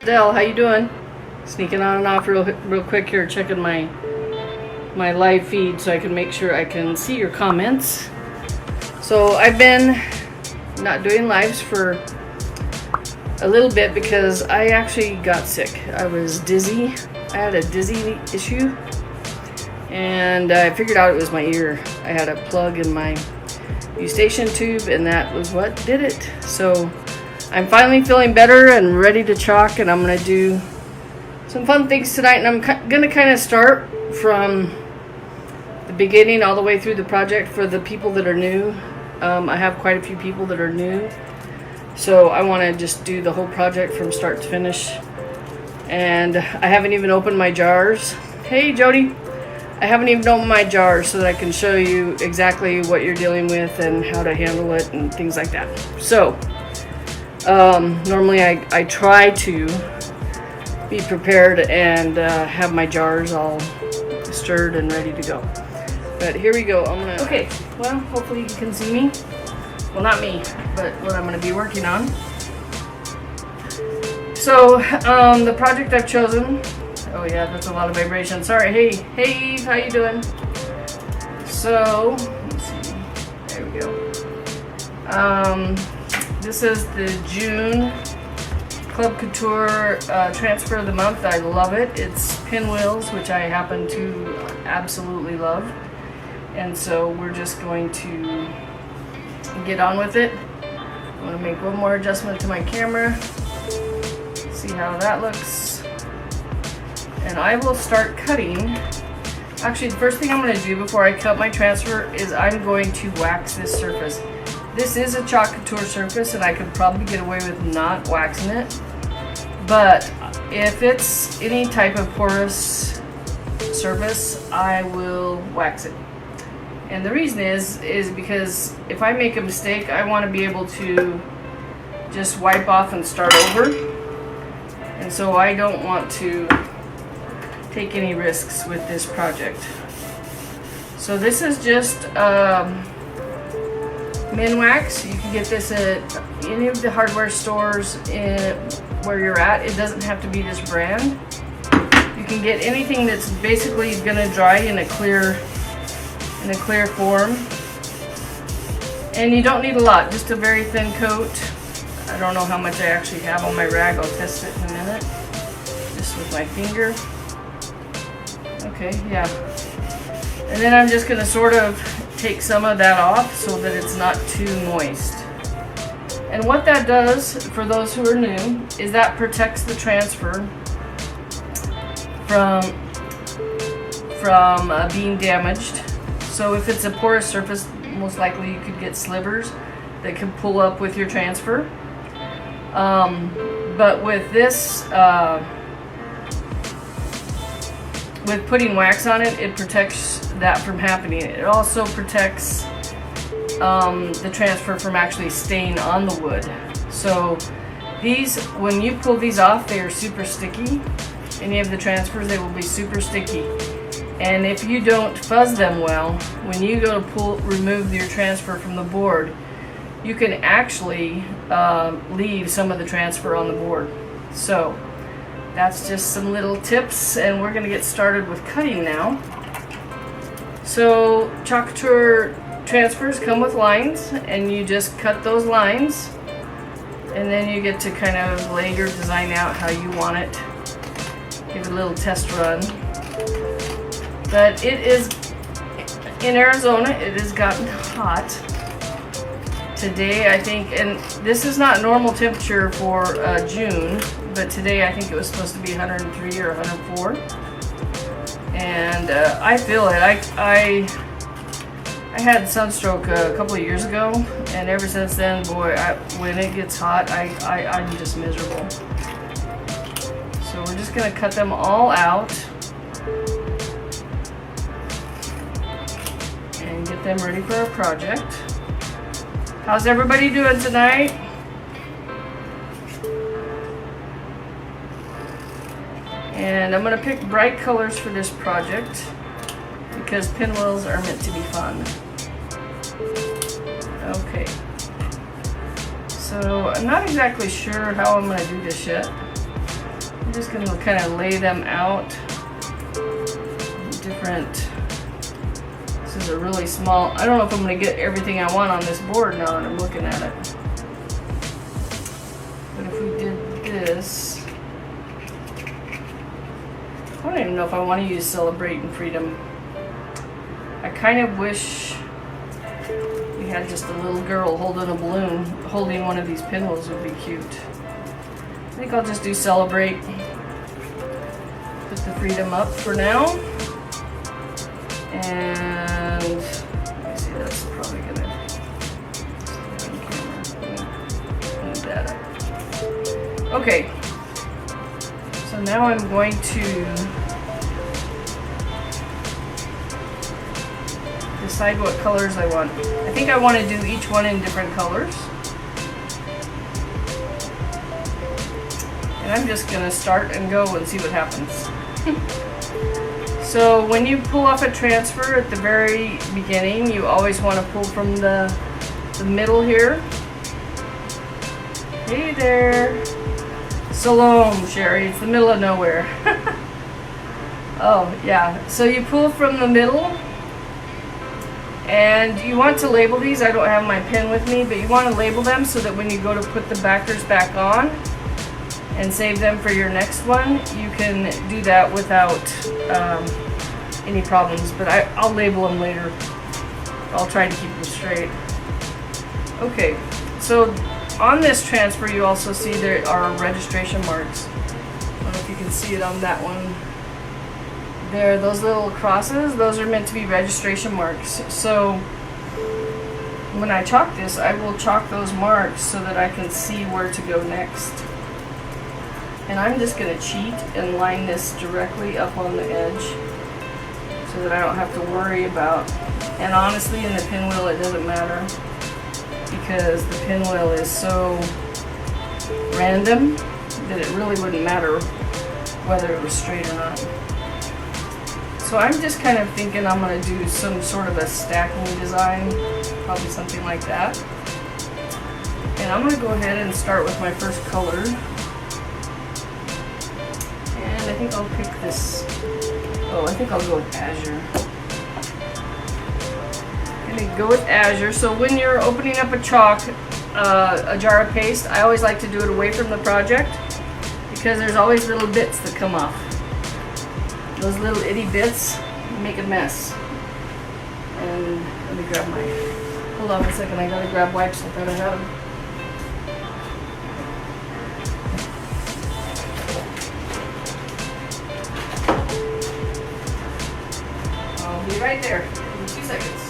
Dell, how you doing? Sneaking on and off real quick here, checking my live feed so I can make sure I can see your comments. So I've been not doing lives for a little bit because I actually got sick. I was dizzy. I had a dizzy issue, and I figured out it was my ear. I had a plug in my eustachian tube, and that was what did it. So I'm finally feeling better and ready to chalk, and I'm going to do some fun things tonight, and I'm going to kind of start from the beginning all the way through the project for the people that are new. I have quite a few people that are new, so I want to just do the whole project from start to finish. And I haven't even opened my jars. Hey Jody, I haven't even opened my jars so that I can show you exactly what you're dealing with and how to handle it and things like that. So normally I try to be prepared and have my jars all stirred and ready to go. But here we go. Okay, well, hopefully you can see me. Well, not me, but what I'm going to be working on. So, the project I've chosen, oh yeah, that's a lot of vibration. Sorry, hey Eve, how you doing? So, let's see, there we go. This is the June Club Couture transfer of the month. I love it. It's pinwheels, which I happen to absolutely love. And so we're just going to get on with it. I'm going to make one more adjustment to my camera. See how that looks. And I will start cutting. Actually, the first thing I'm going to do before I cut my transfer is I'm going to wax this surface. This is a Chalk Couture surface, and I could probably get away with not waxing it. But if it's any type of porous surface, I will wax it. And the reason is because if I make a mistake, I want to be able to just wipe off and start over. And so I don't want to take any risks with this project. So this is just min wax. You can get this at any of the hardware stores where you're at. It doesn't have to be this brand. You can get anything that's basically going to dry in a clear form. And you don't need a lot, just a very thin coat. I don't know how much I actually have on my rag. I'll test it in a minute. Just with my finger. Okay, yeah. And then I'm just going to sort of take some of that off so that it's not too moist. And what that does, for those who are new, is that protects the transfer from being damaged. So if it's a porous surface, most likely you could get slivers that could pull up with your transfer. But with this, with putting wax on it, it protects that from happening. It also protects the transfer from actually staying on the wood. So these, when you pull these off, they are super sticky. Any of the transfers, they will be super sticky. And if you don't fuzz them well, when you go to remove your transfer from the board, you can actually leave some of the transfer on the board. So that's just some little tips, and we're going to get started with cutting now. So Chalk Couture transfers come with lines, and you just cut those lines, and then you get to kind of lay your design out how you want it. Give it a little test run. But it is, in Arizona, it has gotten hot today, I think, and this is not normal temperature for June, but today I think it was supposed to be 103 or 104, and I feel it. I had sunstroke a couple of years ago, and ever since then, boy, when it gets hot, I'm just miserable. So we're just going to cut them all out and get them ready for our project. How's everybody doing tonight? And I'm going to pick bright colors for this project because pinwheels are meant to be fun. Okay. So I'm not exactly sure how I'm going to do this yet. I'm just going to kind of lay them out in different. This is a really small. I don't know if I'm going to get everything I want on this board now that I'm looking at it. But if we did this, I don't even know if I want to use Celebrating Freedom. I kind of wish we had just a little girl holding a balloon, holding one of these pinwheels would be cute. I think I'll just do Celebrate. Put the freedom up for now. And let me see, that's probably gonna move that up. Okay. So now I'm going to decide what colors I want. I think I want to do each one in different colors. And I'm just going to start and go and see what happens. So when you pull off a transfer at the very beginning, you always want to pull from the middle here. Hey there. Salome, Sherry. It's the middle of nowhere. Oh, yeah. So you pull from the middle. And you want to label these. I don't have my pen with me, but you want to label them so that when you go to put the backers back on and save them for your next one, you can do that without any problems. But I'll label them later. I'll try to keep them straight. Okay, so on this transfer you also see there are registration marks. I don't know if you can see it on that one. There, those little crosses, those are meant to be registration marks. So when I chalk this, I will chalk those marks so that I can see where to go next. And I'm just going to cheat and line this directly up on the edge so that I don't have to worry about. And honestly, in the pinwheel it doesn't matter because the pinwheel is so random that it really wouldn't matter whether it was straight or not. So I'm just kind of thinking I'm going to do some sort of a stacking design, probably something like that. And I'm going to go ahead and start with my first color. And I think I'll pick this. Oh, I think I'll go with Azure. I'm going to go with Azure. So when you're opening up a chalk, a jar of paste, I always like to do it away from the project because there's always little bits that come off. Those little itty bits make a mess. And let me grab my, hold on a second, I gotta grab wipes. I thought I had them. I'll be right there in 2 seconds.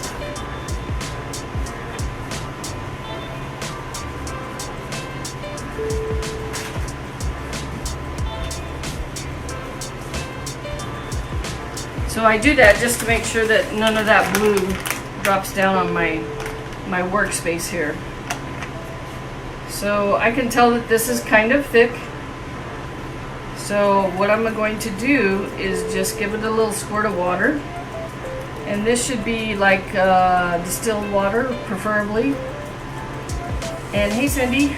So I do that just to make sure that none of that blue drops down on my workspace here. So I can tell that this is kind of thick. So what I'm going to do is just give it a little squirt of water. And this should be like distilled water, preferably. And hey Cindy,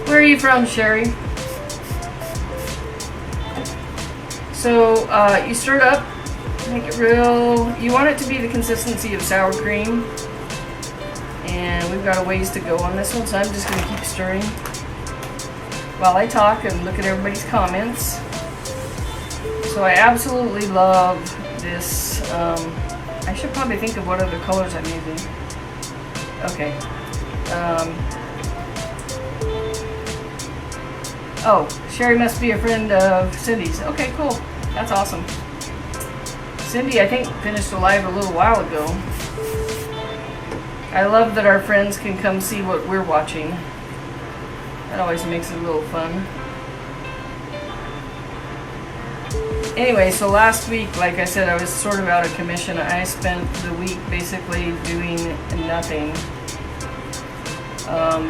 where are you from, Sherry? So you stir it up, make it real, you want it to be the consistency of sour cream. And we've got a ways to go on this one, so I'm just going to keep stirring while I talk and look at everybody's comments. So I absolutely love this. I should probably think of what other colors I'm using. Okay. Oh, Sherry must be a friend of Cindy's. Okay, cool. That's awesome. Cindy, I think, finished a live a little while ago. I love that our friends can come see what we're watching. That always makes it a little fun. Anyway, so last week, like I said, I was sort of out of commission. I spent the week basically doing nothing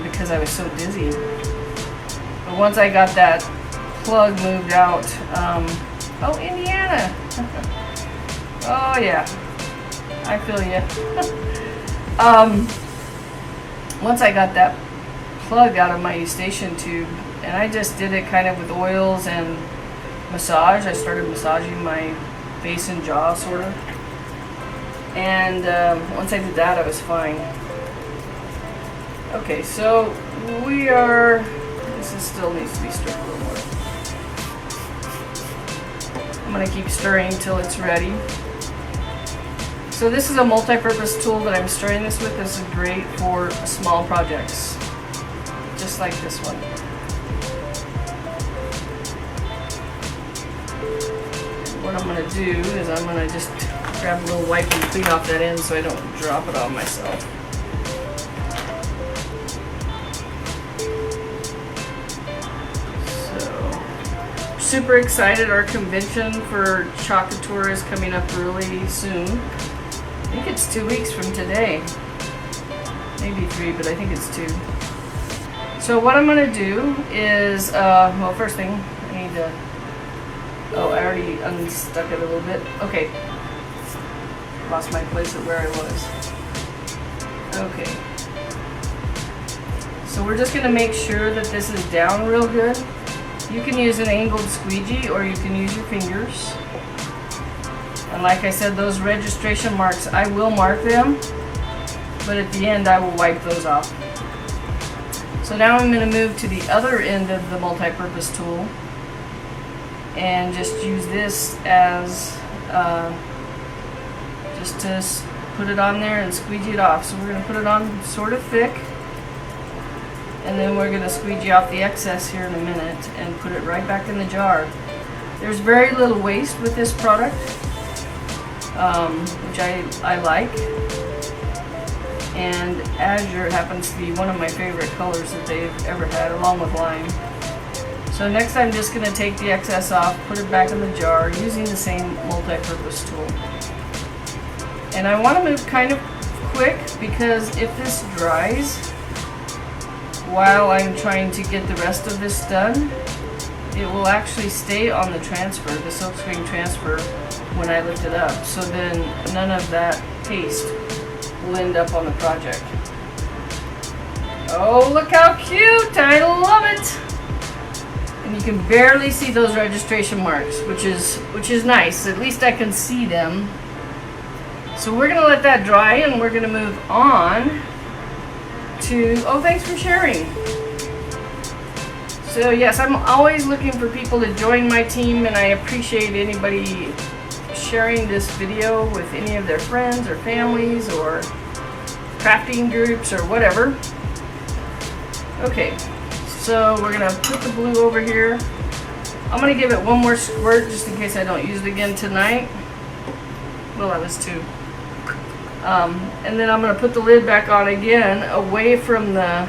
because I was so busy. But once I got that plug moved out, oh, Indiana! Oh yeah, I feel ya. Once I got that plug out of my eustachian tube, And I just did it kind of with oils and massage. I started massaging my face and jaw, sort of. And once I did that, I was fine. Okay, so this still needs to be stirred a little more. I'm going to keep stirring until it's ready. So this is a multi-purpose tool that I'm stirring this with. This is great for small projects, just like this one. What I'm going to do is I'm going to just grab a little wipe and clean off that end so I don't drop it on myself. So, super excited. Our convention for Chalk Couture is coming up really soon. I think it's 2 weeks from today. Maybe 3, but I think it's 2. So what I'm going to do is, well, first thing, I need to, oh, I already unstuck it a little bit. Okay. Lost my place at where I was. Okay. So we're just going to make sure that this is down real good. You can use an angled squeegee or you can use your fingers. And like I said, those registration marks, I will mark them, but at the end I will wipe those off. So now I'm going to move to the other end of the multi-purpose tool and just use this as just to put it on there and squeegee it off. So we're going to put it on sort of thick, and then we're going to squeegee off the excess here in a minute and put it right back in the jar. There's very little waste with this product, which I like, and azure happens to be one of my favorite colors that they've ever had, along with lime. So next I'm just going to take the excess off, put it back in the jar using the same multi-purpose tool. And I want to move kind of quick because if this dries while I'm trying to get the rest of this done, it will actually stay on the transfer, the silkscreen transfer, when I lift it up. So then none of that paste will end up on the project. Oh, look how cute! I love it! And you can barely see those registration marks, which is nice. At least I can see them. So we're going to let that dry and we're going to move on to, oh, thanks for sharing. So yes, I'm always looking for people to join my team, and I appreciate anybody sharing this video with any of their friends or families or crafting groups or whatever. Okay, so we're going to put the blue over here. I'm going to give it one more squirt just in case I don't use it again tonight. Well, that was 2. And then I'm going to put the lid back on again, away from my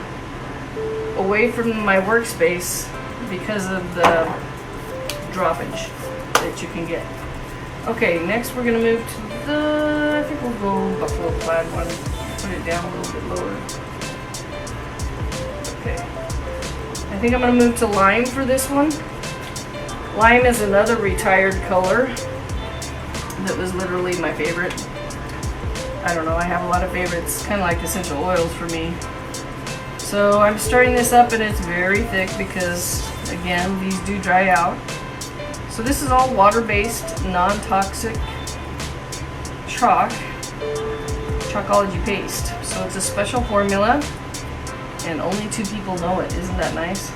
workspace because of the droppage that you can get. Okay, next we're going to move to the, I think we'll go buffalo plaid one. Put it down a little bit lower. Okay. I think I'm going to move to lime for this one. Lime is another retired color that was literally my favorite. I don't know, I have a lot of favorites, kind of like essential oils for me. So I'm stirring this up and it's very thick because, again, these do dry out. So this is all water-based, non-toxic chalkology paste. So it's a special formula and only 2 people know it. Isn't that nice?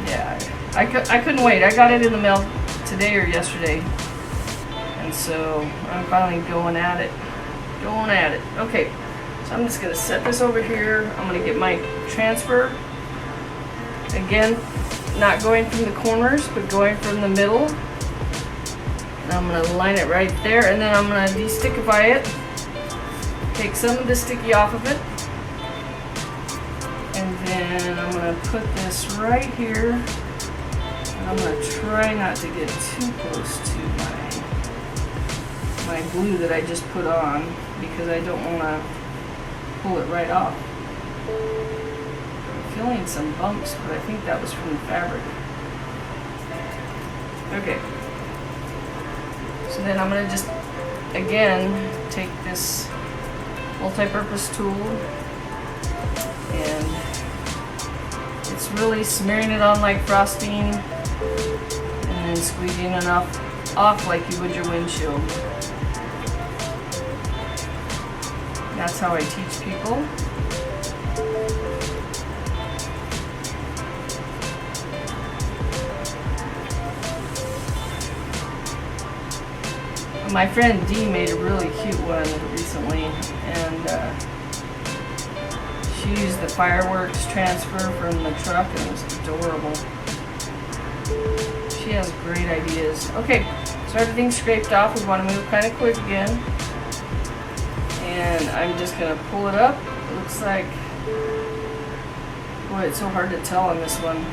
Yeah, I couldn't wait. I got it in the mail today or yesterday. And so I'm finally going at it. Okay, so I'm just going to set this over here. I'm going to get my transfer. Again, not going from the corners, but going from the middle. And I'm going to line it right there, and then I'm going to de-stickify it. Take some of the sticky off of it. And then I'm going to put this right here. And I'm going to try not to get too close to my glue that I just put on because I don't want to pull it right off. I'm feeling some bumps, but I think that was from the fabric. Okay. So then I'm going to just, again, take this multi-purpose tool and It's really smearing it on like frosting and then squeezing it off like you would your windshield. That's how I teach people. My friend Dee made a really cute one recently, and she used the fireworks transfer from the truck, and it was adorable. She has great ideas. Okay, so everything's scraped off. We want to move kind of quick again. And I'm just going to pull it up. It looks like, boy, it's so hard to tell on this one.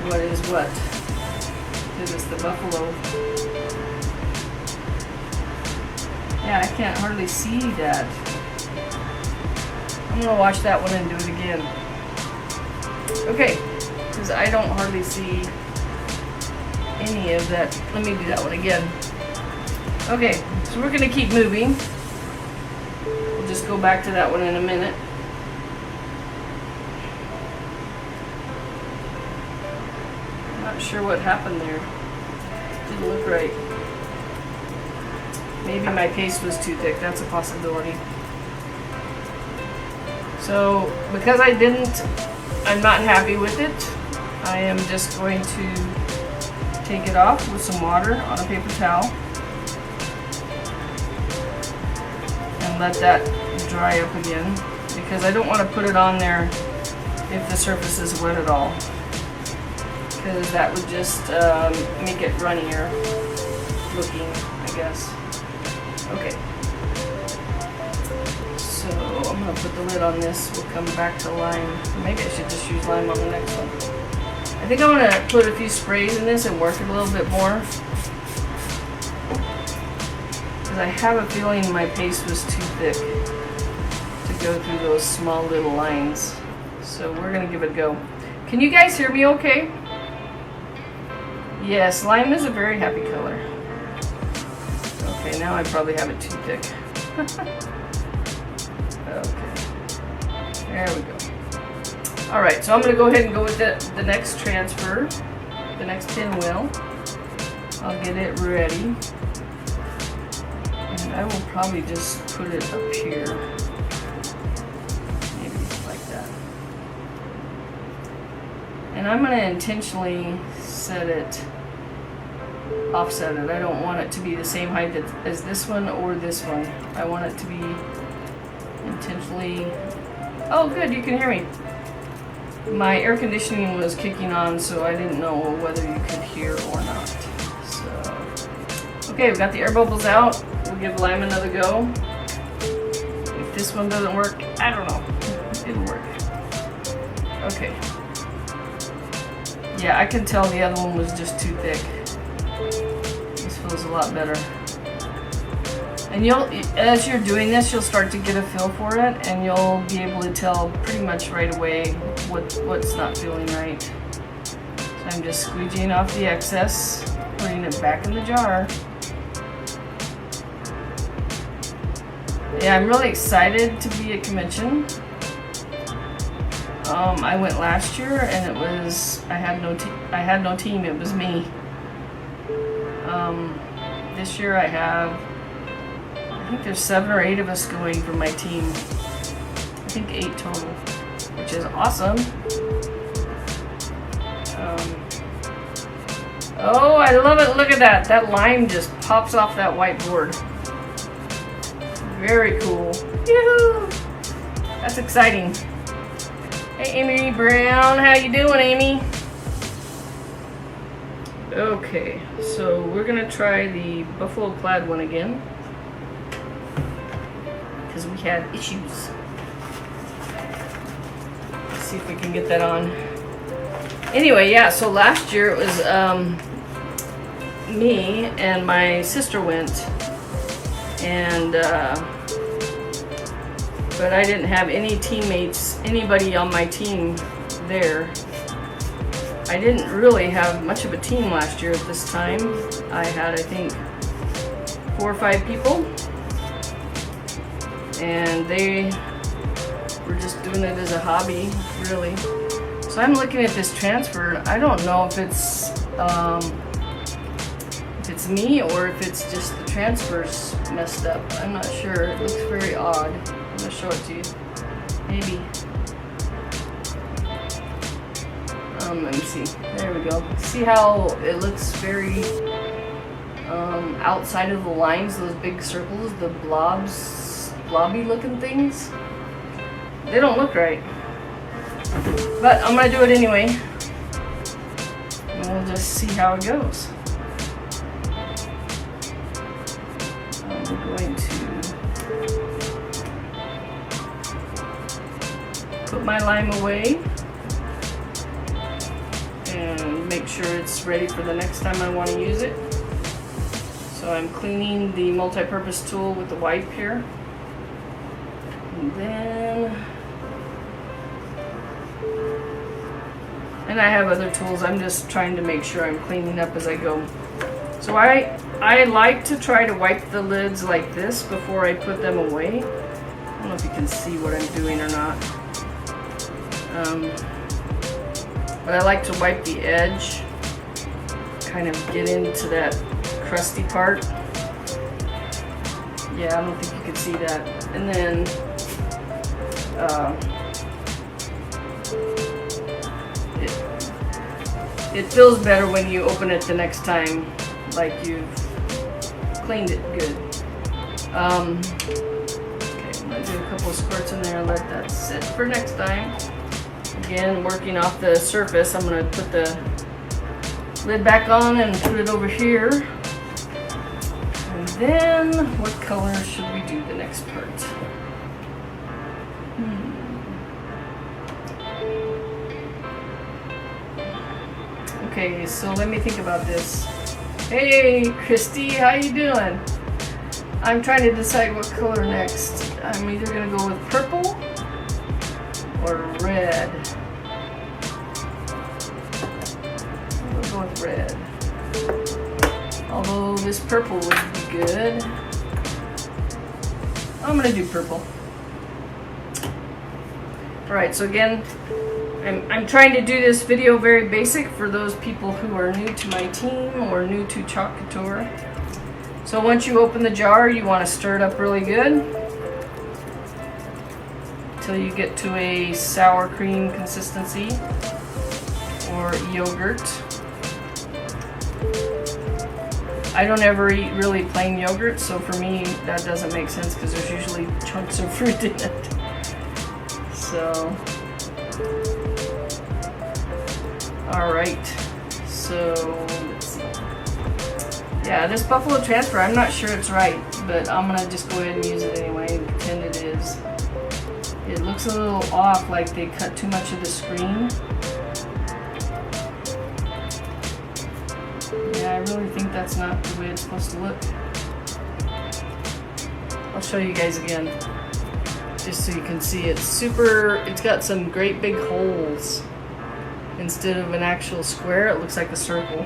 What is what? Because it's the buffalo. Yeah, I can't hardly see that. I'm going to watch that one and do it again. Okay, because I don't hardly see any of that. Let me do that one again. Okay, so we're going to keep moving. We'll just go back to that one in a minute. I'm not sure what happened there. Didn't look right. Maybe my paste was too thick. That's a possibility. So, because I'm not happy with it. I am just going to take it off with some water on a paper towel. And let that dry up again. Because I don't want to put it on there if the surface is wet at all. Because that would just make it runnier looking, I guess. Okay. So I'm going to put the lid on this. We'll come back to lime. Maybe I should just use lime on the next one. I think I'm going to put a few sprays in this and work it a little bit more. Because I have a feeling my paste was too thick to go through those small little lines. So we're going to give it a go. Can you guys hear me okay? Yes, lime is a very happy color. Okay, now I probably have it too thick. Okay, there we go. Alright, so I'm going to go ahead and go with the next transfer, the next pinwheel. I'll get it ready. And I will probably just put it up here. Maybe like that. And I'm going to intentionally offset it. I don't want it to be the same height as this one or this one. I want it to be intentionally... Oh good, you can hear me. My air conditioning was kicking on, so I didn't know whether you could hear or not. So, okay, we've got the air bubbles out. We'll give lime another go. If this one doesn't work, I don't know. It'll work. Okay. Yeah, I can tell the other one was just too thick. This feels a lot better. And as you're doing this, you'll start to get a feel for it, and you'll be able to tell pretty much right away what's not feeling right. So I'm just squeegeeing off the excess, putting it back in the jar. Yeah, I'm really excited to be at convention. I went last year, and it was I had no team. It was me. This year I think there's 7 or 8 of us going for my team. I think 8 total, which is awesome. Oh, I love it! Look at that. That lime just pops off that whiteboard. Very cool. Yoo-hoo! That's exciting. Hey, Amy Brown, how you doing, Amy? Okay, so we're gonna try the buffalo plaid one again because we had issues. Let's see if we can get that on. Anyway, yeah. So last year it was me and my sister went, and but I didn't have any teammates, anybody on my team there. I didn't really have much of a team last year at this time. I had, I think, 4 or 5 people, and they We're just doing it as a hobby, really. So I'm looking at this transfer. I don't know if it's me or if it's just the transfer's messed up. I'm not sure. It looks very odd. I'm gonna show it to you. Maybe. Let me see. There we go. See how it looks very outside of the lines, those big circles, the blobby looking things? They don't look right. But I'm gonna do it anyway. And we'll just see how it goes. I'm going to put my lime away and make sure it's ready for the next time I want to use it. So I'm cleaning the multi-purpose tool with the wipe here. And then, and I have other tools. I'm just trying to make sure I'm cleaning up as I go. So I like to try to wipe the lids like this before I put them away. I don't know if you can see what I'm doing or not. But I like to wipe the edge, kind of get into that crusty part. Yeah, I don't think you can see that. And then it feels better when you open it the next time, like you've cleaned it good. Okay, I'm gonna do a couple of squirts in there and let that sit for next time. Again, working off the surface, I'm going to put the lid back on and put it over here. And then, what color should we do the next part? Okay, so let me think about this. Hey, Christy, how you doing? I'm trying to decide what color next. I'm either going to go with purple or red. We'll go with red. Although this purple would be good. I'm gonna do purple. Alright, so again, I'm trying to do this video very basic for those people who are new to my team or new to Chalk Couture. So once you open the jar, you want to stir it up really good until you get to a sour cream consistency or yogurt. I don't ever eat really plain yogurt, so for me that doesn't make sense because there's usually chunks of fruit in it. So, alright, so let's see. Yeah, this Buffalo Transfer, I'm not sure it's right, but I'm gonna just go ahead and use it anyway and pretend it is. It looks a little off, like they cut too much of the screen. Yeah, I really think that's not the way it's supposed to look. I'll show you guys again, just so you can see. It's got some great big holes. Instead of an actual square, it looks like a circle.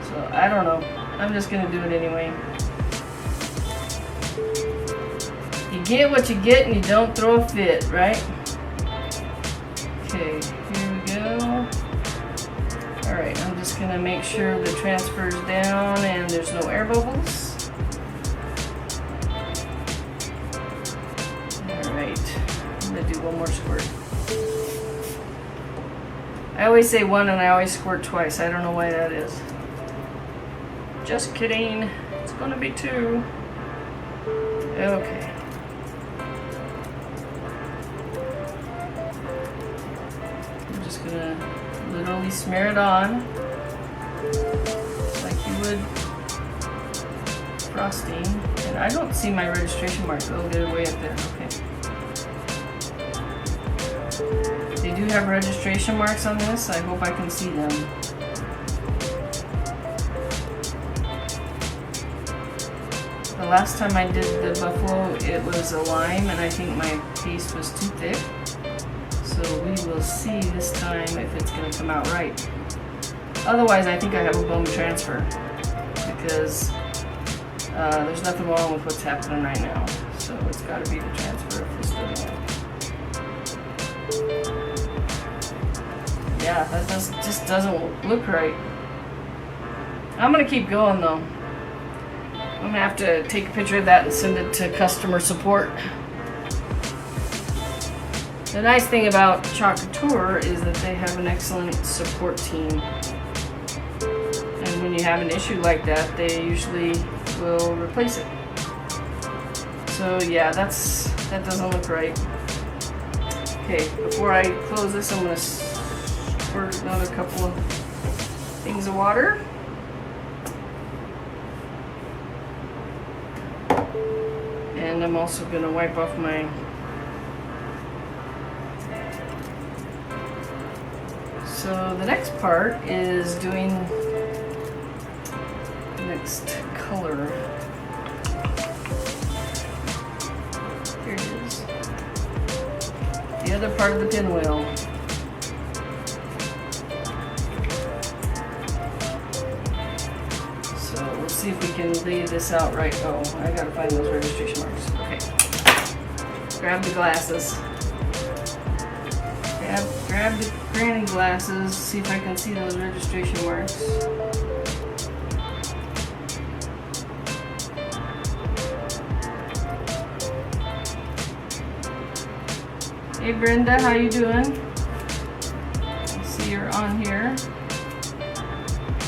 So, I don't know. I'm just gonna do it anyway. You get what you get and you don't throw a fit, right? Okay, here we go. Alright, I'm just gonna make sure the transfer's down and there's no air bubbles. Alright, I'm gonna do one more squirt. I always say one and I always squirt twice. I don't know why that is. Just kidding. It's gonna be two. Okay. I'm just gonna literally smear it on like you would frosting. And I don't see my registration mark. Oh, they're way up there. Okay. They do have registration marks on this. I hope I can see them. The last time I did the buffalo, it was a lime, and I think my paste was too thick. So we will see this time if it's going to come out right. Otherwise, I think I have a bone transfer because there's nothing wrong with what's happening right now. So it's got to be the transfer if this doesn't work. Yeah, that just doesn't look right. I'm gonna keep going though. I'm gonna have to take a picture of that and send it to customer support. The nice thing about Chalk Couture is that they have an excellent support team. And when you have an issue like that, they usually will replace it. So yeah, that doesn't look right. Okay, before I close this, I'm gonna squirt another couple of things of water. And I'm also gonna wipe off my So the next part is doing the next color. Here it is. The other part of the pinwheel. So we'll see if we can lay this out right. Oh, I gotta find those registration marks. Okay. Grab the glasses. Grab the granny glasses, see if I can see those registration marks. Hey Brenda, how you doing? I see you're on here.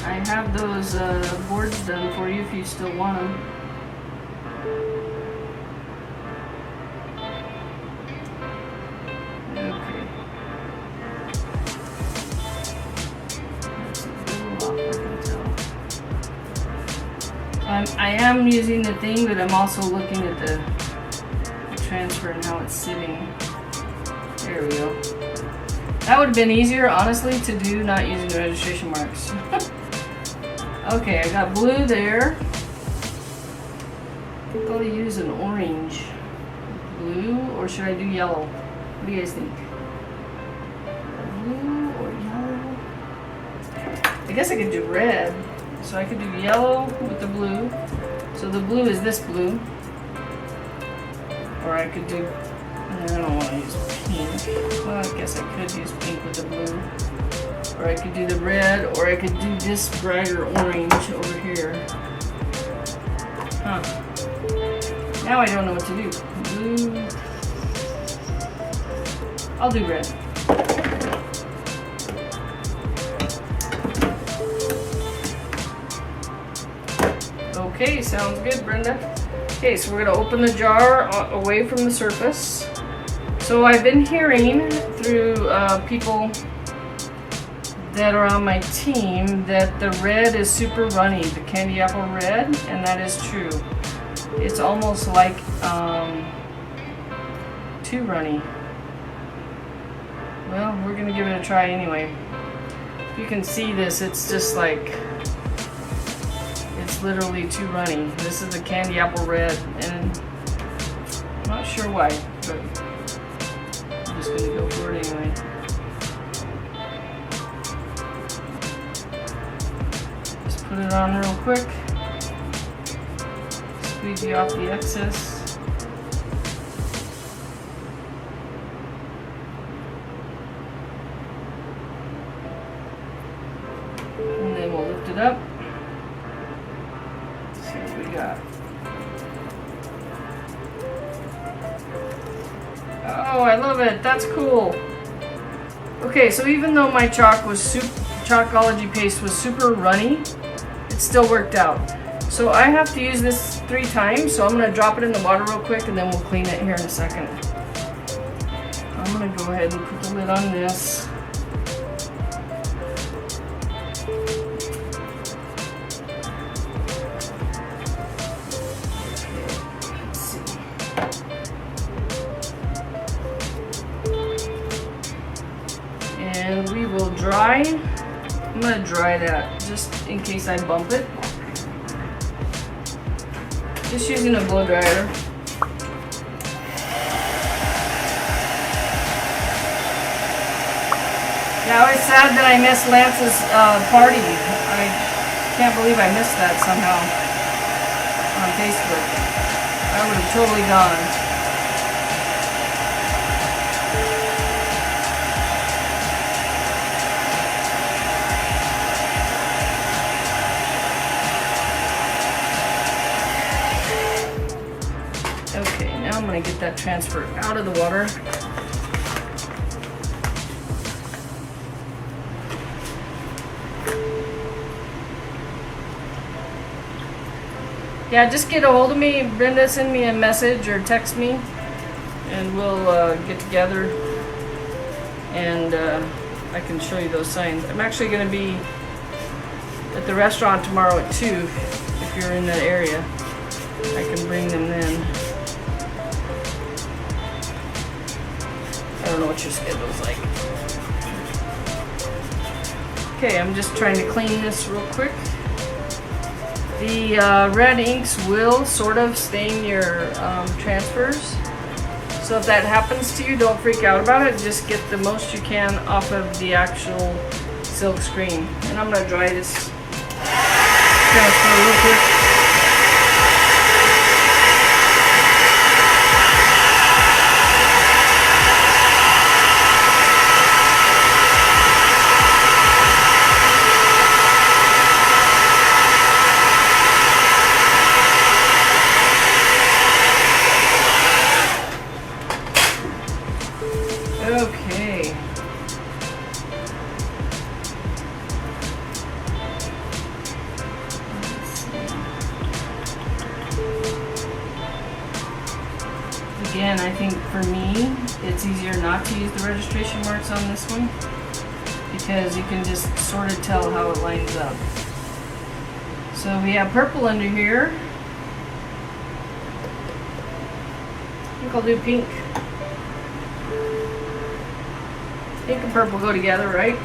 I have those boards done for you if you still want them. I am using the thing, but I'm also looking at the transfer and how it's sitting. There we go. That would have been easier, honestly, to do not using the registration marks. Okay, I got blue there. I think I'll use an orange. Blue, or should I do yellow? What do you guys think? Blue or yellow? I guess I could do red. So I could do yellow with the blue. So the blue is this blue. Or I could do, I don't want to use pink. Well, I guess I could use pink with the blue. Or I could do the red, or I could do this brighter orange over here. Huh. Now I don't know what to do. Blue. I'll do red. Okay, sounds good, Brenda. Okay, so we're going to open the jar away from the surface. So I've been hearing through people that are on my team that the red is super runny, the candy apple red, and that is true. It's almost like too runny. Well, we're going to give it a try anyway. If you can see this, it's just like, it's literally too runny. This is the candy apple red, and I'm not sure why, but I'm just going to go for it anyway. Just put it on real quick. Squeegee off the excess. And then we'll lift it up. See what we got. Oh, I love it. That's cool. Okay, so even though my Chalkology paste was super runny, it still worked out. So I have to use this 3 times, so I'm going to drop it in the water real quick and then we'll clean it here in a second. I'm going to go ahead and put the lid on this. And we will dry. I'm going to dry that just in case I bump it. Just using a blow dryer. Now it's sad that I missed Lance's party. I can't believe I missed that somehow on Facebook. I would have totally gone. want to get that transfer out of the water. Yeah, just get a hold of me, Brenda, send me a message or text me, and we'll get together, and I can show you those signs. I'm actually going to be at the restaurant tomorrow at 2, if you're in that area. I can bring them then. I don't know what your schedule's like. Okay, I'm just trying to clean this real quick. The red inks will sort of stain your transfers. So if that happens to you, don't freak out about it. Just get the most you can off of the actual silk screen. And I'm going to dry this transfer real quick. Okay. Again, I think for me, it's easier not to use the registration marks on this one because you can just sort of tell how it lines up. So we have purple under here. I think I'll do pink. Pink and purple go together, right?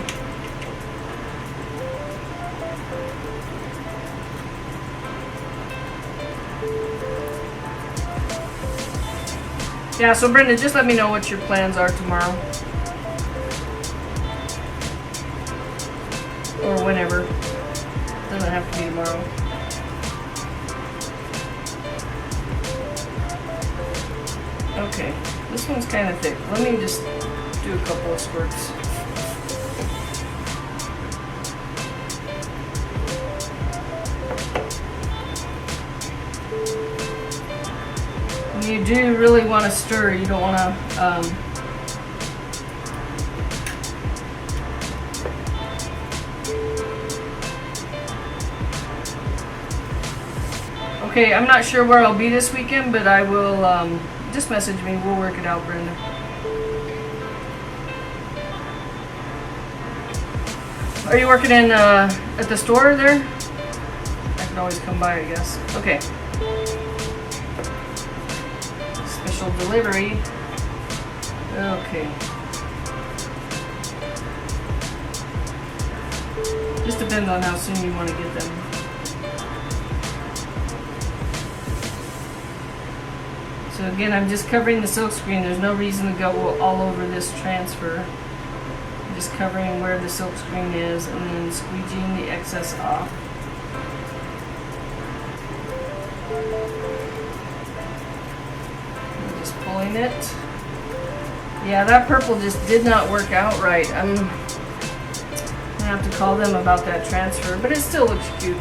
Yeah, so Brenda, just let me know what your plans are tomorrow. Or whenever. Doesn't have to be tomorrow. Okay, this one's kind of thick. Let me just do a couple of squirts. And you do really want to stir. You don't want to okay, I'm not sure where I'll be this weekend, but I will just message me. We'll work it out, Brenda. Are you working in at the store there? I can always come by, I guess. Okay. Special delivery. Okay. Just depends on how soon you want to get them. So again, I'm just covering the silk screen. There's no reason to go all over this transfer. Just covering where the silk screen is and then squeegeeing the excess off. And just pulling it. Yeah, that purple just did not work out right. I'm gonna have to call them about that transfer, but it still looks cute.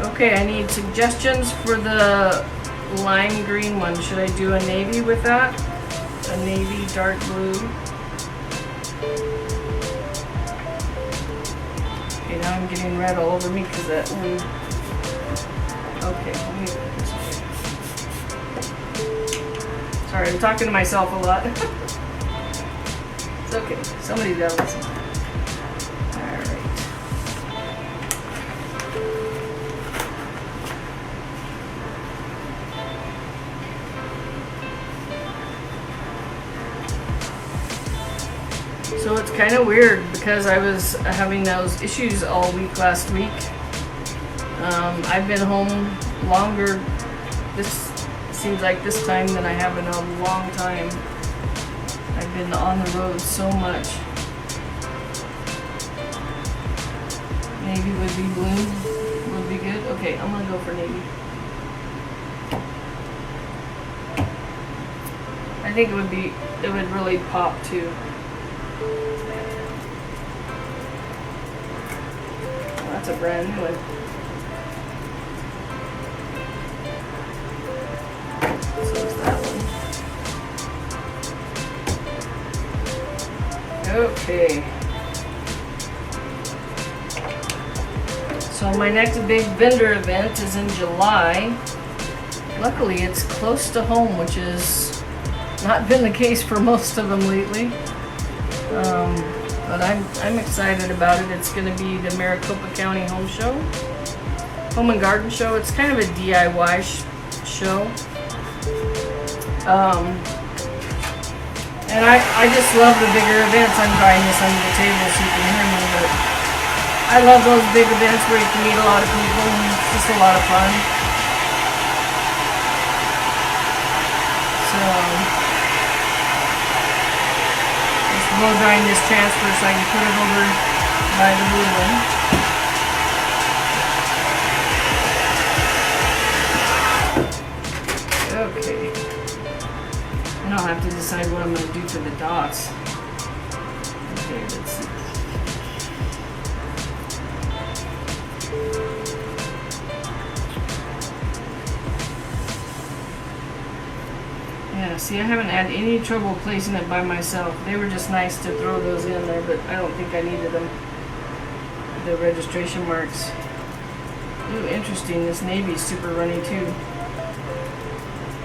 Okay, I need suggestions for the lime green one. Should I do a navy with that? A navy, dark blue. Okay, now I'm getting red all over me because that one. Okay, let me put this away. Sorry, I'm talking to myself a lot. It's okay, somebody's got to listen. So it's kind of weird because I was having those issues all week last week. I've been home longer, this seems like this time, than I have in a long time. I've been on the road so much. Navy would be blue, would be good. Okay, I'm gonna go for navy. I think it would really pop too. That's a brand new one. So is that one. Okay. So my next big vendor event is in July. Luckily it's close to home, which has not been the case for most of them lately. But I'm excited about it. It's going to be the Maricopa County Home Show, Home and Garden Show. It's kind of a DIY show. And I just love the bigger events. I'm trying this under the table so you can hear me, but I love those big events where you can meet a lot of people and it's just a lot of fun. So blow drying this transfer so I can put it over by the blue one. Okay. And I'll have to decide what I'm going to do to the dots. Okay, let's see. Yeah, see, I haven't had any trouble placing it by myself. They were just nice to throw those in there, but I don't think I needed them. The registration marks. Ooh, interesting. This navy's super runny too.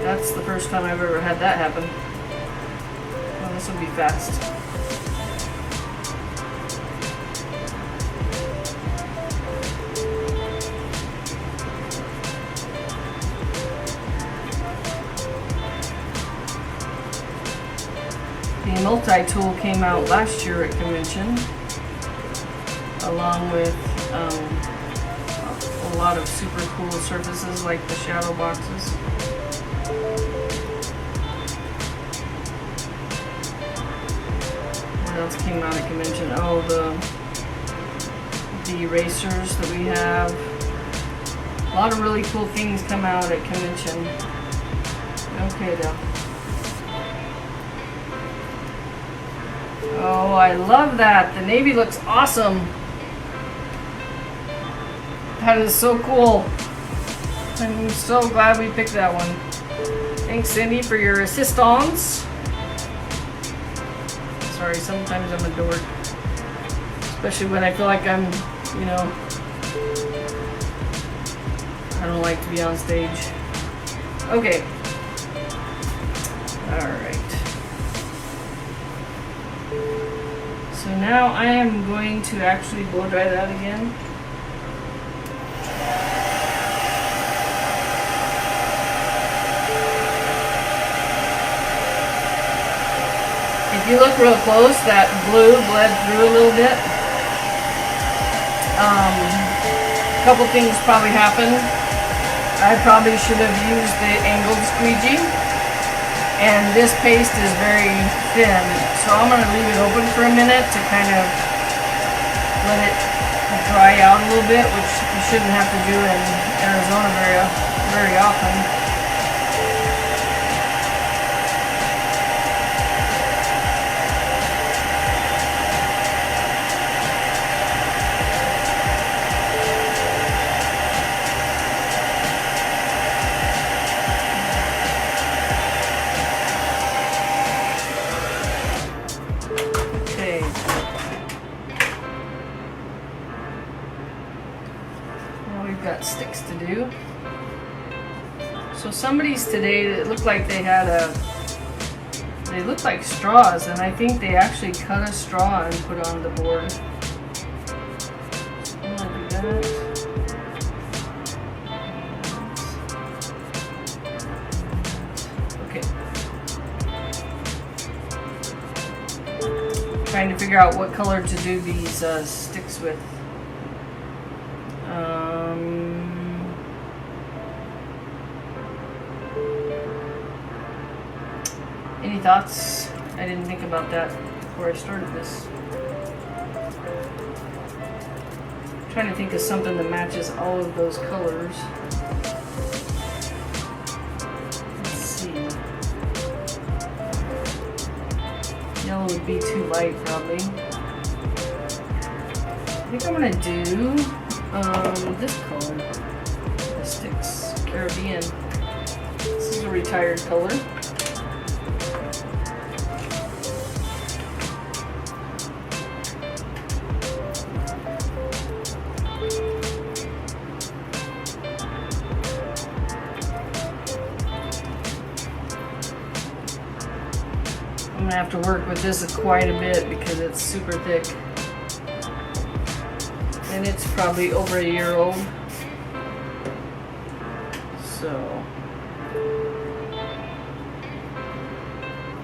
That's the first time I've ever had that happen. Well, this will be fast. The multi-tool came out last year at convention, along with a lot of super cool surfaces like the shadow boxes. What else came out at convention? Oh, the erasers that we have. A lot of really cool things come out at convention. Okay, though. Oh, I love that. The navy looks awesome. That is so cool. I'm so glad we picked that one. Thanks, Cindy, for your assistance. Sorry, sometimes I'm a dork. Especially when I feel like I'm, you know, I don't like to be on stage. Okay. Alright. So now I am going to actually blow dry that again. If you look real close, that blue bled through a little bit. A couple things probably happened. I probably should have used the angled squeegee. And this paste is very thin, so I'm going to leave it open for a minute to kind of let it dry out a little bit, which you shouldn't have to do in Arizona very often. Got sticks to do. So somebody's today, it looked like they had they looked like straws, and I think they actually cut a straw and put on the board. So I'm gonna do that. Okay. Trying to figure out what color to do these sticks with. Any thoughts? I didn't think about that before I started this. I'm trying to think of something that matches all of those colors. Let's see. Yellow would be too light, probably. I think I'm gonna do this color. The sticks, Caribbean. This is a retired color. I'm gonna have to work with this quite a bit because it's super thick. And it's probably over a year old. So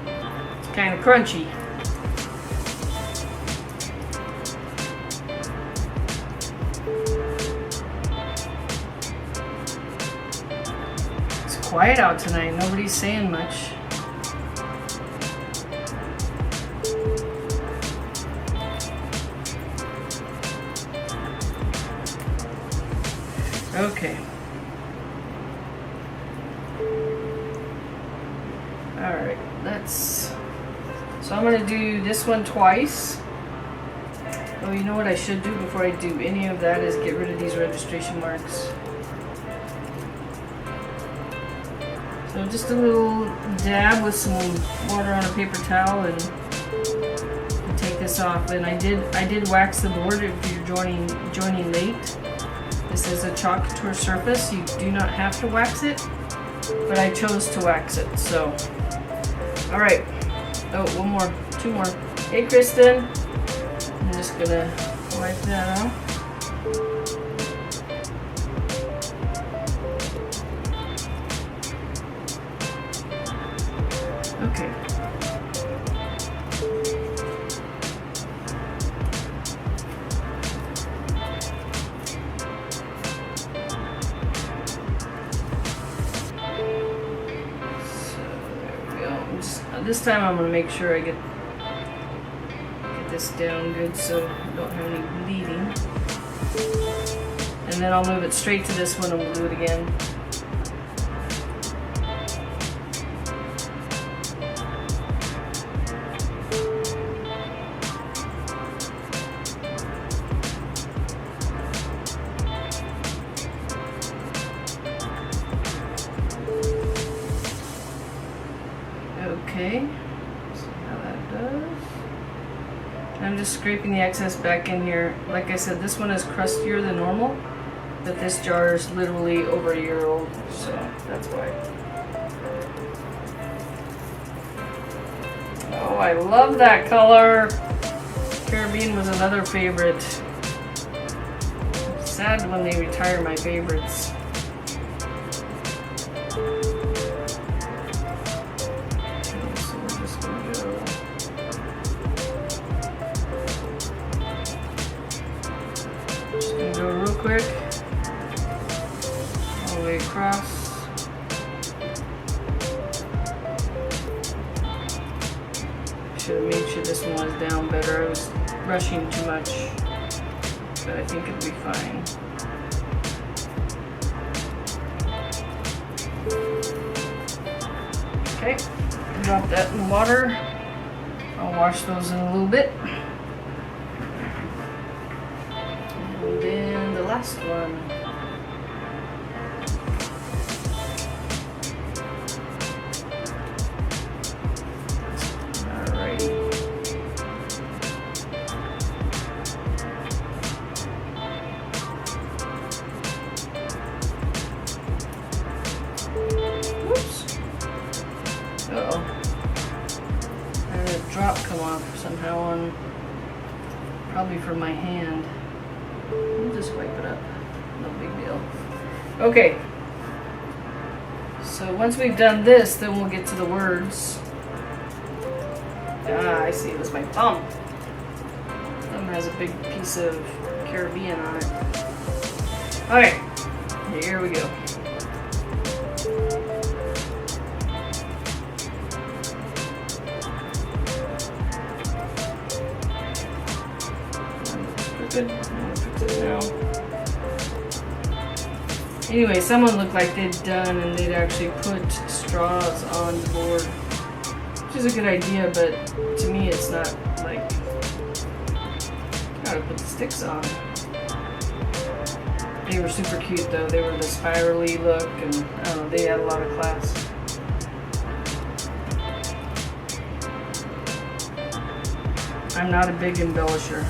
it's kind of crunchy. It's quiet out tonight. Nobody's saying much. Okay. Alright, so I'm going to do this one twice. Oh, you know what I should do before I do any of that is get rid of these registration marks. So just a little dab with some water on a paper towel and take this off. And I did wax the board if you're joining late. This is a Chalk Couture surface. You do not have to wax it, but I chose to wax it, so. All right. Oh, one more, two more. Hey, Kristen. I'm just gonna wipe that off. Okay. This time I'm going to make sure I get this down good so I don't have any bleeding. And then I'll move it straight to this one and we'll do it again. Okay, see how that does. I'm just scraping the excess back in here. Like I said, this one is crustier than normal, but this jar is literally over a year old, so that's why. Oh, I love that color. Caribbean was another favorite. I'm sad when they retire my favorites. Quick, all the way across. Should have made sure this one was down better. I was rushing too much, but I think it'll be fine. Okay, drop that in the water. I'll wash those in a little bit. Last one. Alrighty. Whoops. Uh-oh. I had a drop come off somehow on, probably from my hand. We'll just wipe it up. No big deal. Okay. So once we've done this, then we'll get to the words. Ah, I see. It was my thumb. Thumb has a big piece of Caribbean on it. Okay. Here we go. Good. Now. Anyway, someone looked like they'd done and they'd actually put straws on the board, which is a good idea, but to me it's not like, gotta put the sticks on. They were super cute though. They were the spirally look, and I don't know, they had a lot of class. I'm not a big embellisher.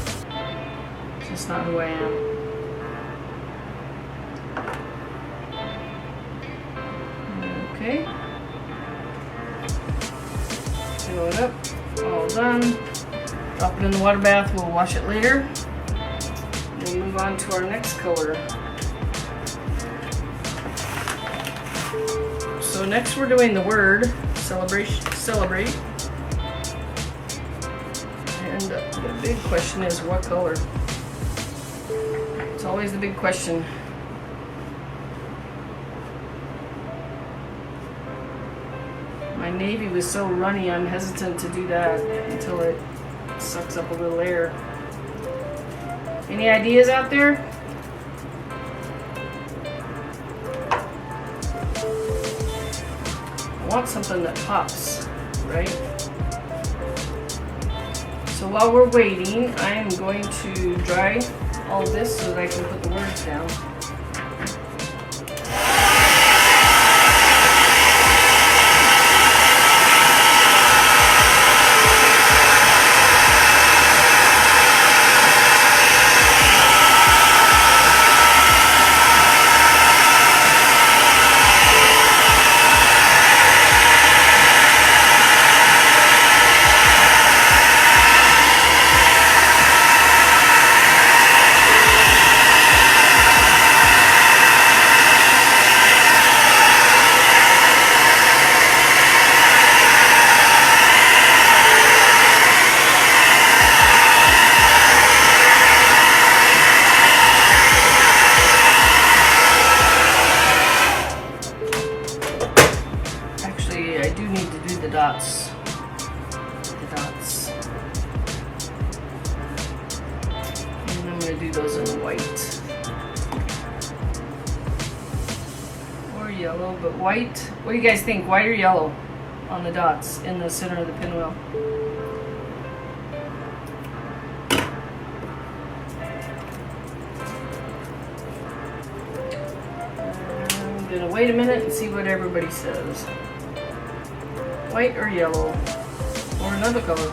It's just not who I am. Okay. Fill it up. All done. Drop it in the water bath. We'll wash it later. We'll move on to our next color. So next we're doing the word celebrate. And the big question is what color? It's always the big question. My navy was so runny, I'm hesitant to do that until it sucks up a little air. Any ideas out there? I want something that pops, right? So while we're waiting, I am going to dry all this so that I can put the words down. And I'm going to do those in white or yellow, but white. What do you guys think, white or yellow on the dots in the center of the pinwheel? I'm going to wait a minute and see what everybody says. White or yellow, or another color.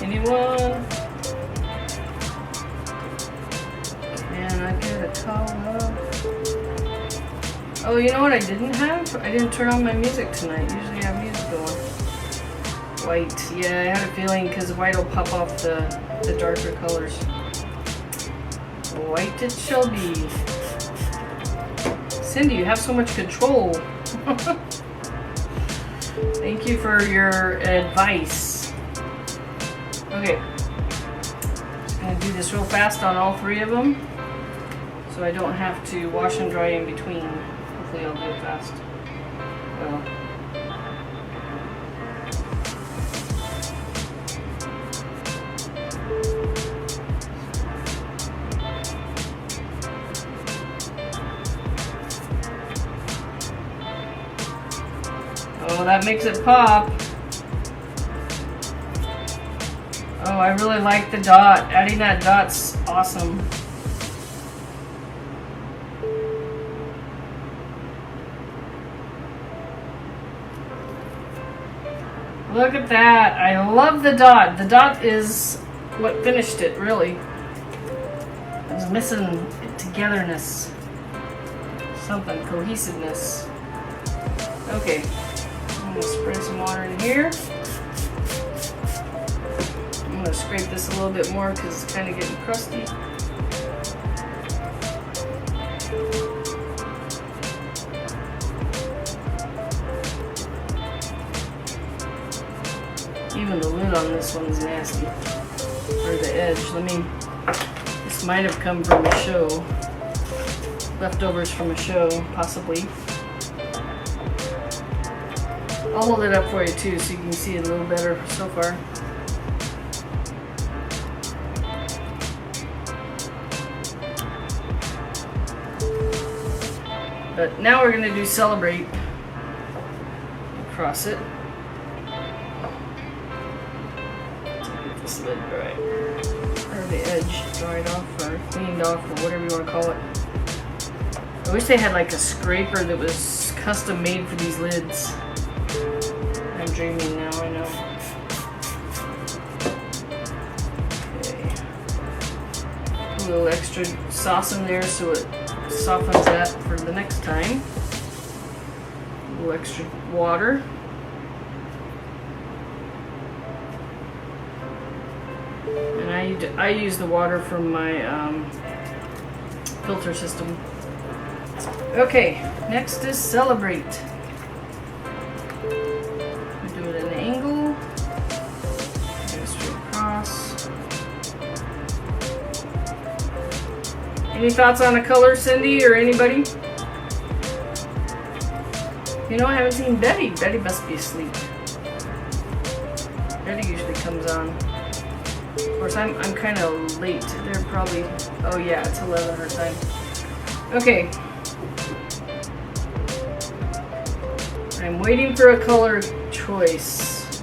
Anyone? Can I get a color? Oh, you know what I didn't have? I didn't turn on my music tonight. Usually I have music going. White, yeah, I had a feeling because white will pop off the darker colors. White it shall be. Cindy, you have so much control. Thank you for your advice. Okay. Just gonna do this real fast on all three of them so I don't have to wash and dry in between. Hopefully I'll do it fast. Well. Oh, that makes it pop. Oh, I really like the dot. Adding that dot's awesome. Look at that. I love the dot. The dot is what finished it, really. I was missing togetherness. Something, cohesiveness. Okay. I'm going to spray some water in here. I'm going to scrape this a little bit more because it's kind of getting crusty. Even the lid on this one is nasty. Or the edge. This might have come from a show. Leftovers from a show, possibly. I'll hold it up for you too so you can see it a little better so far. But now we're going to do celebrate across it. this lid dry, or the edge dried off, or cleaned off, or whatever you want to call it. I wish they had like a scraper that was custom made for these lids. I'm dreaming now, I know. Okay. A little extra sauce in there so it softens that for the next time. A little extra water. And I use the water from my filter system. Okay, next is celebrate. We do it at an angle. Go straight across. Any thoughts on the color, Cindy, or anybody? You know, I haven't seen Betty. Betty must be asleep. Betty usually comes on. Of course, I'm kind of late. They're probably, oh yeah, it's 11 her time. Okay. I'm waiting for a color choice.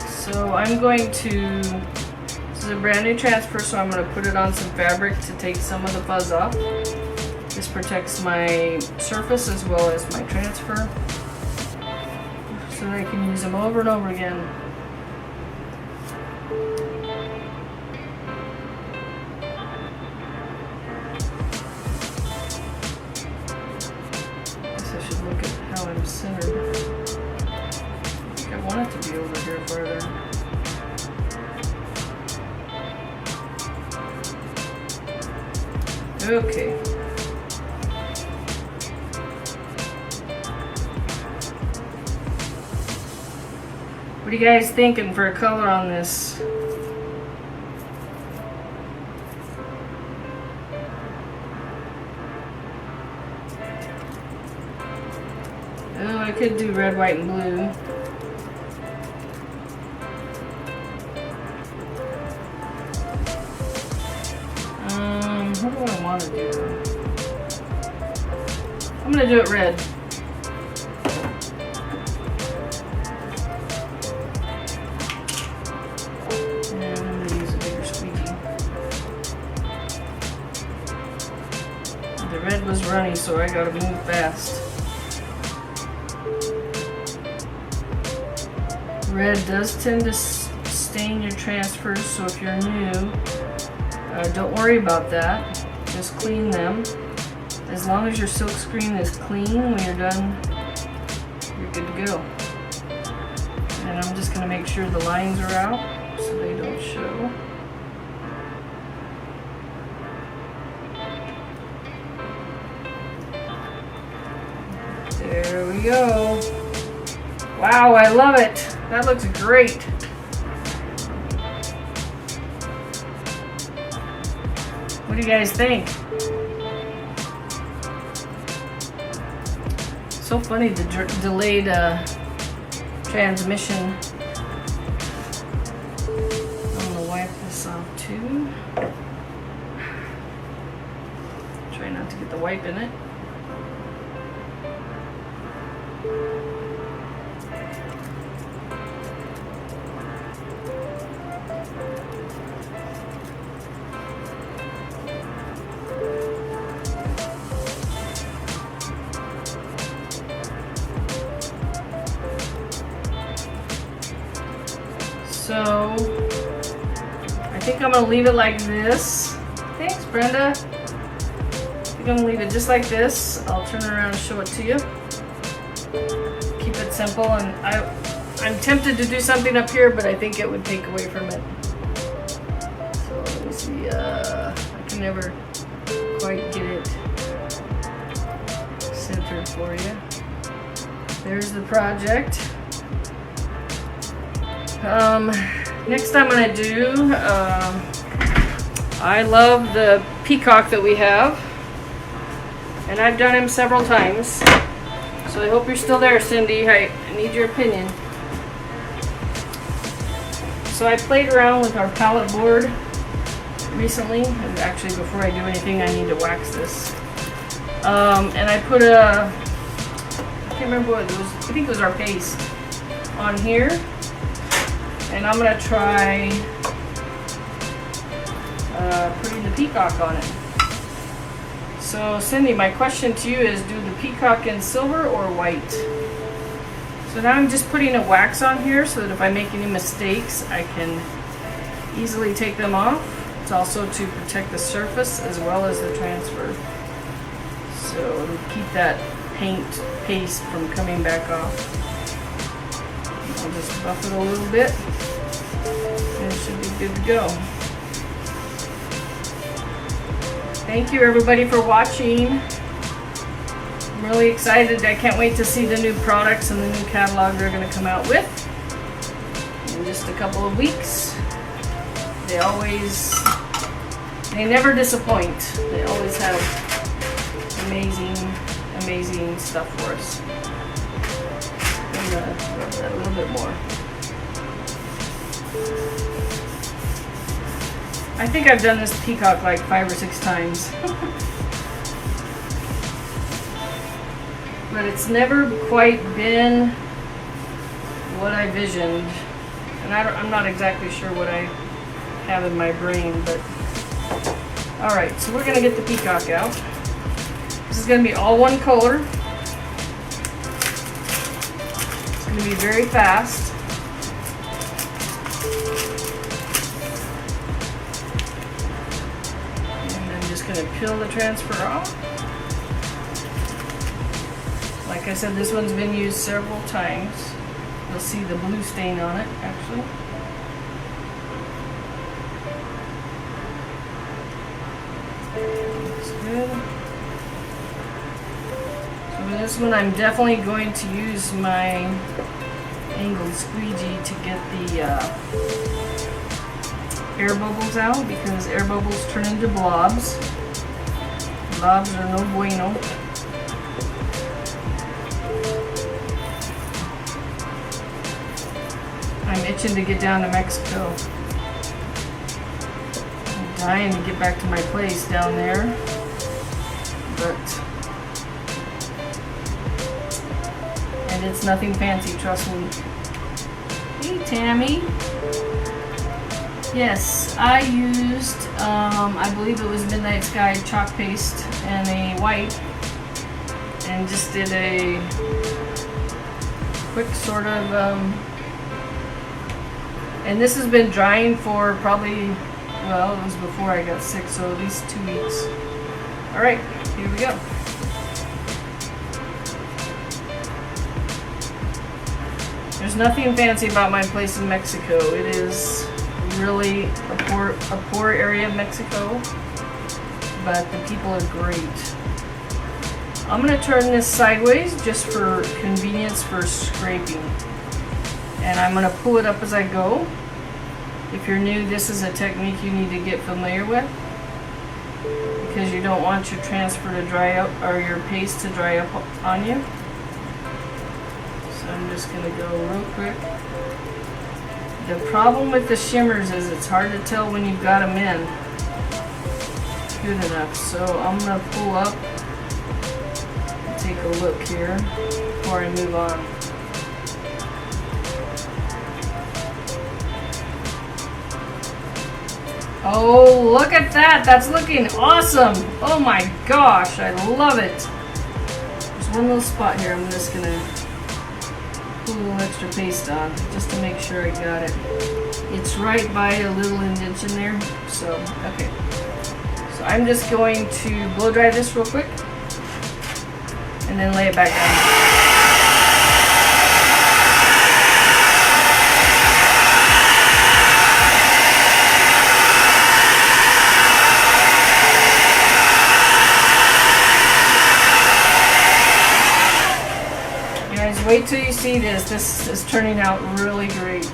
So I'm going to, this is a brand new transfer, so I'm going to put it on some fabric to take some of the fuzz off. This protects my surface as well as my transfer, so that I can use them over and over again. I'm centered. I think I want it to be over here further. Okay. What are you guys thinking for a color on this? Oh, I could do red, white, and blue. What do I want to do? I'm going to do it red. And I'm going to use a bigger squeegee. The red was runny, so I got to move fast. Red does tend to stain your transfers, so if you're new, don't worry about that. Just clean them. As long as your silk screen is clean when you're done, you're good to go. And I'm just going to make sure the lines are out so they don't show. There we go. Wow, I love it. That looks great. What do you guys think? So funny, the delayed transmission. I'm gonna wipe this off too. Try not to get the wipe in it. So I think I'm gonna leave it like this. Thanks, Brenda. I think I'm gonna leave it just like this. I'll turn around and show it to you. Keep it simple, and I'm tempted to do something up here, but I think it would take away from it. So let me see. I can never quite get it centered for you. There's the project. Next I'm going to do, I love the peacock that we have, and I've done him several times, so I hope you're still there, Cindy. I need your opinion. So I played around with our palette board recently, and actually before I do anything I need to wax this. And I put I can't remember what it was, I think it was our paste on here. And I'm going to try putting the peacock on it. So Cindy, my question to you is, do the peacock in silver or white? So now I'm just putting a wax on here so that if I make any mistakes, I can easily take them off. It's also to protect the surface as well as the transfer. So it'll keep that paint paste from coming back off. I'll just buff it a little bit and it should be good to go. Thank you everybody for watching. I'm really excited. I can't wait to see the new products and the new catalog they're going to come out with in just a couple of weeks. They never disappoint. They always have amazing stuff for us. I'm going to rub that a little bit more. I think I've done this peacock like 5 or 6 times. But it's never quite been what I visioned. And I'm not exactly sure what I have in my brain, but alright, so we're going to get the peacock out. This is going to be all one color. It's going to be very fast. And I'm just going to peel the transfer off. Like I said, this one's been used several times. You'll see the blue stain on it, actually. Looks good. So for this one, I'm definitely going to use my angled squeegee to get the air bubbles out, because air bubbles turn into blobs. Blobs are no bueno. I'm itching to get down to Mexico. I'm dying to get back to my place down there, and it's nothing fancy, trust me. Hey Tammy. Yes, I used, I believe it was Midnight Sky chalk paste and a white, and just did a quick sort of, and this has been drying for probably, well, it was before I got sick, so at least 2 weeks. Alright, here we go. There's nothing fancy about my place in Mexico. It is really a poor area of Mexico, but the people are great. I'm going to turn this sideways just for convenience for scraping. And I'm going to pull it up as I go. If you're new, this is a technique you need to get familiar with, because you don't want your transfer to dry up, or your paste to dry up on you. So I'm just going to go real quick. The problem with the shimmers is it's hard to tell when you've got them in good enough. So I'm going to pull up and take a look here before I move on. Oh, look at that! That's looking awesome! Oh my gosh, I love it! There's one little spot here. I'm just gonna put a little extra paste on just to make sure I got it. It's right by a little indentation there. So, okay. So I'm just going to blow dry this real quick and then lay it back down. Wait till you see this. This is turning out really great.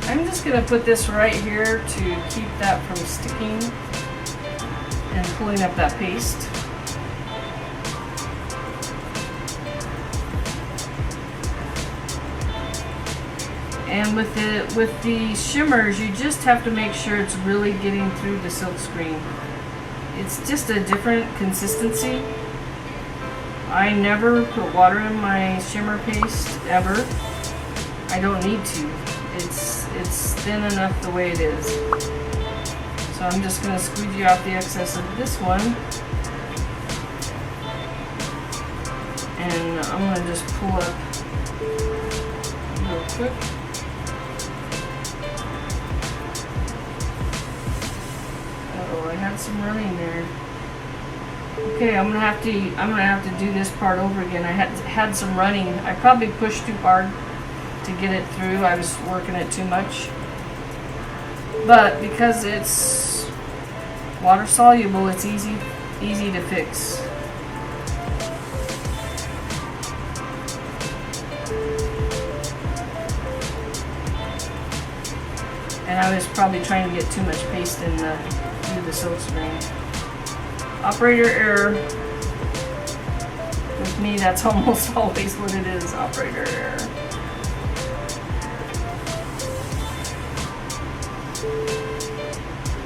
I'm just going to put this right here to keep that from sticking and pulling up that paste. And with the shimmers, you just have to make sure it's really getting through the silk screen. It's just a different consistency. I never put water in my shimmer paste, ever. I don't need to. It's it's thin enough the way it is. So I'm just going to squeegee off the excess of this one. And I'm going to just pull up real quick. Uh-oh, I had some running there. Okay, I'm gonna have to do this part over again. I had some running. I probably pushed too hard to get it through. I was working it too much. But because it's water soluble, it's easy to fix. And I was probably trying to get too much paste through the silk screen. Operator error. With me, that's almost always what it is, operator error.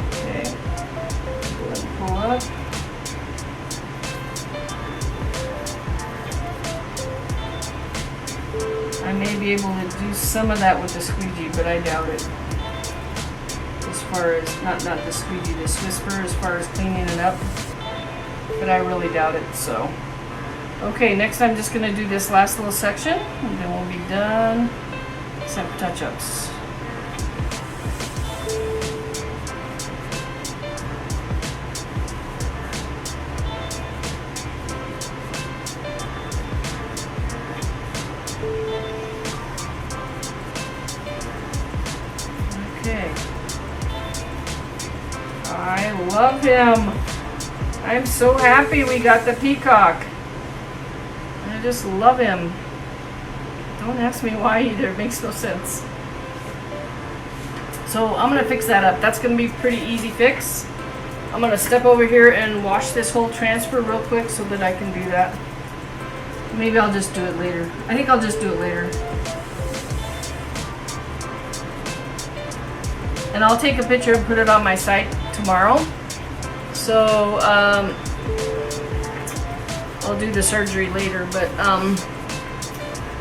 Okay. Go ahead and pull up. I may be able to do some of that with the squeegee, but I doubt it. As far as, not the squeegee, the Whisper, as far as cleaning it up. But I really doubt it, so. Okay, next I'm just going to do this last little section, and then we'll be done, except for touch-ups. Okay. I love him. I'm so happy we got the peacock. I just love him. Don't ask me why either. It makes no sense. So I'm going to fix that up. That's going to be a pretty easy fix. I'm going to step over here and wash this whole transfer real quick so that I can do that. Maybe I'll just do it later. I think I'll just do it later. And I'll take a picture and put it on my site tomorrow. So I'll do the surgery later, but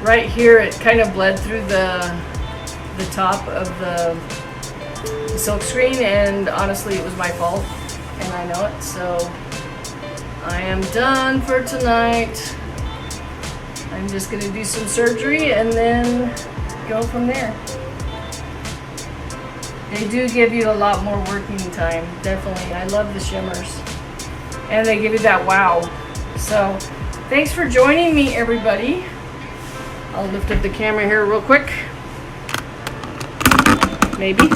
right here it kind of bled through the top of the silk screen, and honestly it was my fault, and I know it. So I am done for tonight. I'm just going to do some surgery and then go from there. They do give you a lot more working time, definitely. I love the shimmers. And they give you that wow. So, thanks for joining me, everybody. I'll lift up the camera here real quick. Maybe.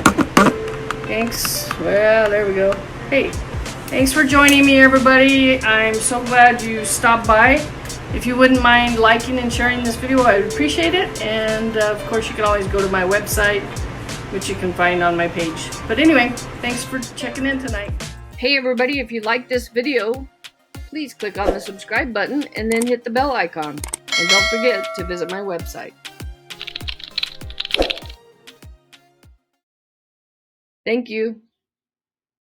Thanks. Well, there we go. Hey, thanks for joining me, everybody. I'm so glad you stopped by. If you wouldn't mind liking and sharing this video, I would appreciate it. And, of course, you can always go to my website, which you can find on my page. But anyway, thanks for checking in tonight. Hey everybody, if you like this video, please click on the subscribe button and then hit the bell icon. And don't forget to visit my website. Thank you.